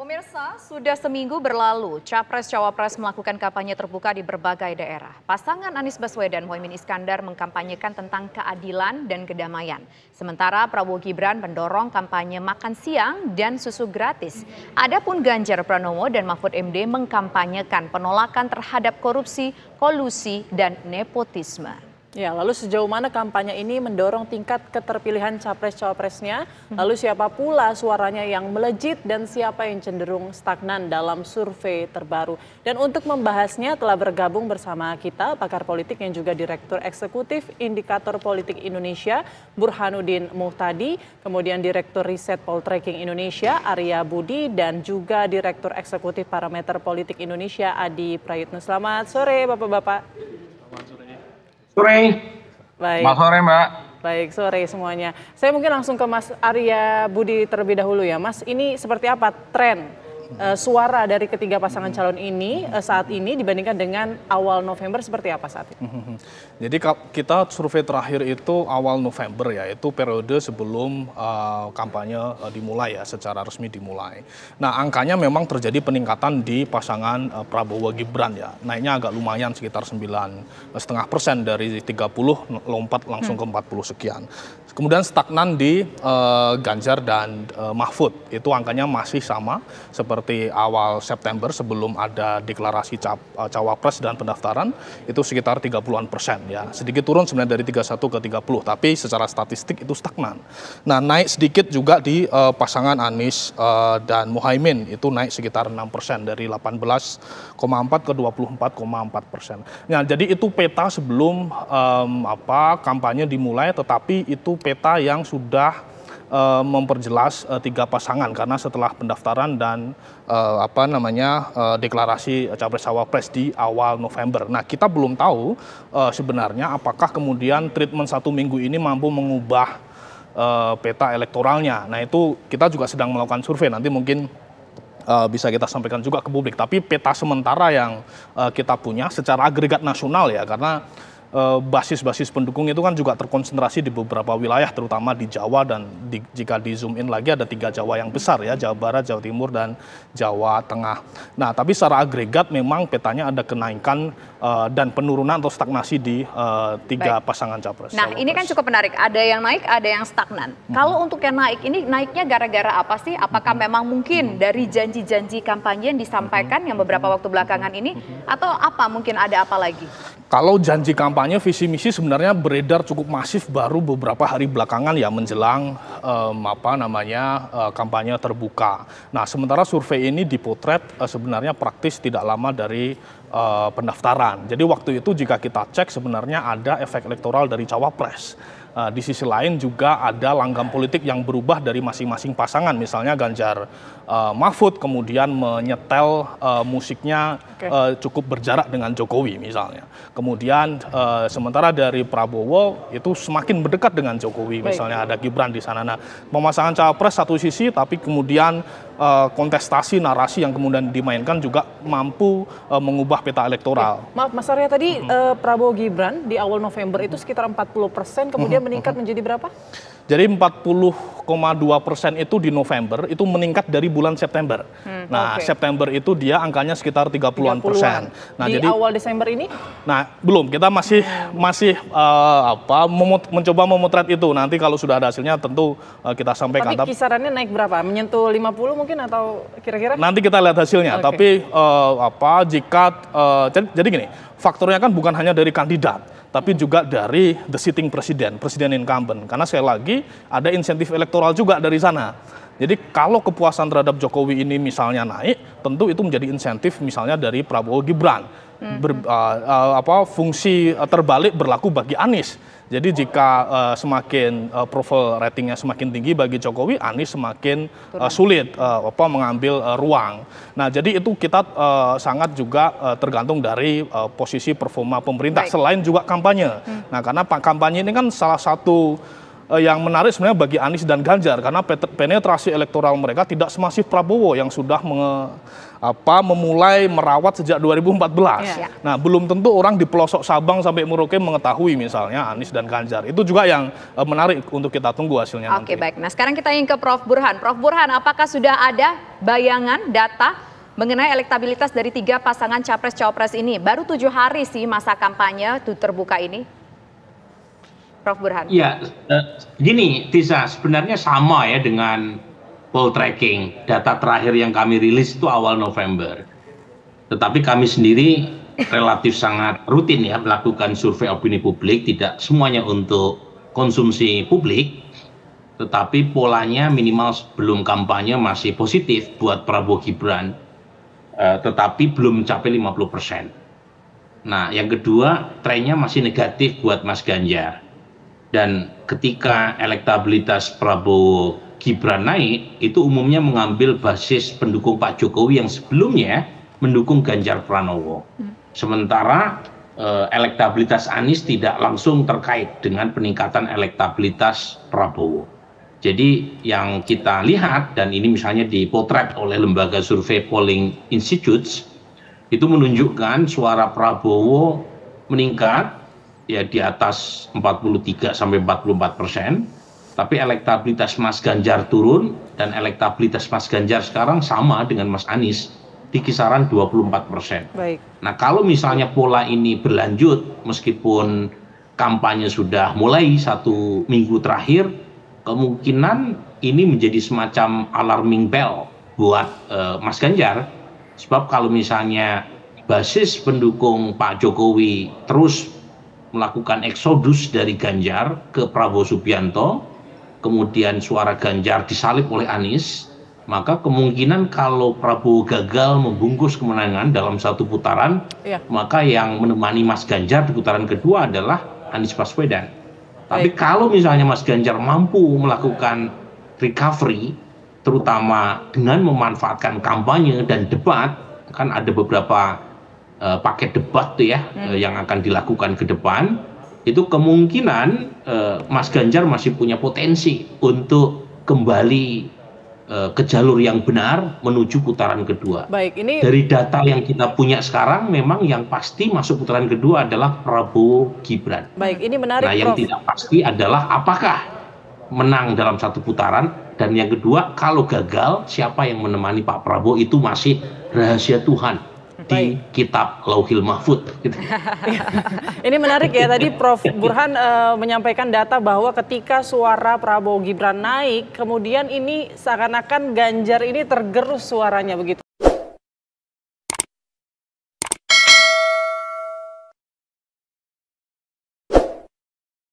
Pemirsa, sudah seminggu berlalu, Capres-Cawapres melakukan kampanye terbuka di berbagai daerah. Pasangan Anies Baswedan Muhaimin Iskandar mengkampanyekan tentang keadilan dan kedamaian. Sementara Prabowo Gibran mendorong kampanye makan siang dan susu gratis. Adapun Ganjar Pranowo dan Mahfud MD mengkampanyekan penolakan terhadap korupsi, kolusi, dan nepotisme. Ya, lalu sejauh mana kampanye ini mendorong tingkat keterpilihan capres-cawapresnya? Lalu siapa pula suaranya yang melejit dan siapa yang cenderung stagnan dalam survei terbaru? Dan untuk membahasnya telah bergabung bersama kita pakar politik yang juga Direktur Eksekutif Indikator Politik Indonesia Burhanuddin Muhtadi, kemudian Direktur Riset Poltreking Indonesia Arya Budi, dan juga Direktur Eksekutif Parameter Politik Indonesia Adi Prayitno. Selamat sore Bapak-Bapak. Sore. Baik. Selamat sore, Mbak. Baik, sore semuanya. Saya mungkin langsung ke Mas Arya Budi terlebih dahulu ya. Mas, ini seperti apa tren suara dari ketiga pasangan calon ini saat ini dibandingkan dengan awal November seperti apa saat ini? Jadi kita survei terakhir itu awal November ya, itu periode sebelum kampanye dimulai ya, secara resmi dimulai. Nah, angkanya memang terjadi peningkatan di pasangan Prabowo Gibran ya, naiknya agak lumayan sekitar 9,5% dari 30 lompat langsung ke 40 sekian. Kemudian stagnan di Ganjar dan Mahfud, itu angkanya masih sama seperti awal September sebelum ada deklarasi cawapres dan pendaftaran, itu sekitar 30-an% ya. Sedikit turun sebenarnya dari 31 ke 30, tapi secara statistik itu stagnan. Nah, naik sedikit juga di pasangan Anies dan Muhaimin, itu naik sekitar 6% dari 18,4 ke 24,4%. Nah, jadi itu peta sebelum kampanye dimulai, tetapi itu peta yang sudah memperjelas tiga pasangan karena setelah pendaftaran dan deklarasi capres-cawapres di awal November. Nah, kita belum tahu sebenarnya apakah kemudian treatment 1 minggu ini mampu mengubah peta elektoralnya. Nah, itu kita juga sedang melakukan survei, nanti mungkin bisa kita sampaikan juga ke publik. Tapi peta sementara yang kita punya secara agregat nasional ya, karena basis-basis pendukung itu kan juga terkonsentrasi di beberapa wilayah, terutama di Jawa, dan jika di zoom in lagi ada 3 Jawa yang besar ya, Jawa Barat, Jawa Timur, dan Jawa Tengah. Nah, tapi secara agregat memang petanya ada kenaikan dan penurunan atau stagnasi di 3 pasangan capres. Nah, ini kan cukup menarik, ada yang naik, ada yang stagnan. Kalau untuk yang naik ini, naiknya gara-gara apa sih? Apakah memang mungkin dari janji-janji kampanye yang disampaikan yang beberapa waktu belakangan ini, atau apa mungkin ada apa lagi? Kalau janji kampanye, visi misi sebenarnya beredar cukup masif baru beberapa hari belakangan ya, menjelang kampanye terbuka. Nah, sementara survei ini dipotret sebenarnya praktis tidak lama dari pendaftaran. Jadi waktu itu jika kita cek sebenarnya ada efek elektoral dari cawapres. Di sisi lain juga ada langgam politik yang berubah dari masing-masing pasangan. Misalnya Ganjar Mahfud kemudian menyetel musiknya cukup berjarak dengan Jokowi misalnya. Kemudian sementara dari Prabowo itu semakin mendekat dengan Jokowi. Misalnya ada Gibran di sana. Nah, pemasangan cawapres satu sisi, tapi kemudian kontestasi narasi yang kemudian dimainkan juga mampu mengubah peta elektoral. Maaf Mas Arya, tadi Prabowo Gibran di awal November itu sekitar 40%, kemudian meningkat menjadi berapa? Jadi 40,2% itu di November, itu meningkat dari bulan September. Nah, September itu dia angkanya sekitar 30-an%. Nah, di awal Desember ini? Nah, belum. Kita masih mencoba memotret itu. Nanti kalau sudah ada hasilnya tentu kita sampaikan. Tapi kisarannya naik berapa? Menyentuh 50 mungkin atau kira-kira? Nanti kita lihat hasilnya. Tapi jadi gini, faktornya kan bukan hanya dari kandidat, tapi juga dari the sitting presiden incumbent. Karena sekali lagi ada insentif elektoral juga dari sana. Jadi kalau kepuasan terhadap Jokowi ini misalnya naik, tentu itu menjadi insentif misalnya dari Prabowo Gibran. Fungsi terbalik berlaku bagi Anies. Jadi jika semakin profil ratingnya semakin tinggi bagi Jokowi, Anies semakin sulit mengambil ruang. Nah, jadi itu kita sangat juga tergantung dari posisi performa pemerintah. Selain juga kampanye. Nah, karena kampanye ini kan salah satu yang menarik sebenarnya bagi Anies dan Ganjar karena penetrasi elektoral mereka tidak semasif Prabowo yang sudah memulai merawat sejak 2014. Ya. Nah, belum tentu orang di pelosok Sabang sampai Merauke mengetahui misalnya Anies dan Ganjar. Itu juga yang menarik untuk kita tunggu hasilnya nanti. Oke, baik. Nah, sekarang kita ingin ke Prof. Burhan. Prof. Burhan, apakah sudah ada bayangan data mengenai elektabilitas dari 3 pasangan capres-cawapres ini? Baru 7 hari sih masa kampanye terbuka ini. Prof. Burhan. Ya, gini Tisa, sebenarnya sama ya dengan poll tracking. Data terakhir yang kami rilis itu awal November. Tetapi kami sendiri relatif sangat rutin ya melakukan survei opini publik, tidak semuanya untuk konsumsi publik, tetapi polanya minimal sebelum kampanye masih positif buat Prabowo Gibran, tetapi belum mencapai 50%. Nah, yang kedua, trennya masih negatif buat Mas Ganjar. Dan ketika elektabilitas Prabowo Gibran naik, itu umumnya mengambil basis pendukung Pak Jokowi yang sebelumnya mendukung Ganjar Pranowo. Sementara elektabilitas Anies tidak langsung terkait dengan peningkatan elektabilitas Prabowo. Jadi yang kita lihat, dan ini misalnya dipotret oleh lembaga survei Polling Institutes, itu menunjukkan suara Prabowo meningkat ya di atas 43-44%, tapi elektabilitas Mas Ganjar turun dan elektabilitas Mas Ganjar sekarang sama dengan Mas Anies di kisaran 24%. Baik. Nah, kalau misalnya pola ini berlanjut meskipun kampanye sudah mulai 1 minggu terakhir, kemungkinan ini menjadi semacam alarming bell buat Mas Ganjar. Sebab kalau misalnya basis pendukung Pak Jokowi terus melakukan eksodus dari Ganjar ke Prabowo Subianto, kemudian suara Ganjar disalib oleh Anies, maka kemungkinan kalau Prabowo gagal membungkus kemenangan dalam 1 putaran, maka yang menemani Mas Ganjar di putaran kedua adalah Anies Baswedan. Tapi kalau misalnya Mas Ganjar mampu melakukan recovery, terutama dengan memanfaatkan kampanye dan debat, kan ada beberapa paket debat tuh ya yang akan dilakukan ke depan, itu kemungkinan Mas Ganjar masih punya potensi untuk kembali ke jalur yang benar menuju putaran kedua. Baik, ini dari data yang kita punya sekarang memang yang pasti masuk putaran kedua adalah Prabowo Gibran. Baik, ini menarik, nah, yang Prof. tidak pasti adalah apakah menang dalam 1 putaran, dan yang kedua kalau gagal siapa yang menemani Pak Prabowo itu masih rahasia Tuhan di kitab Lauhil Mahfud. Ini menarik ya, tadi Prof. Burhan menyampaikan data bahwa ketika suara Prabowo Gibran naik, kemudian ini seakan-akan Ganjar ini tergerus suaranya begitu.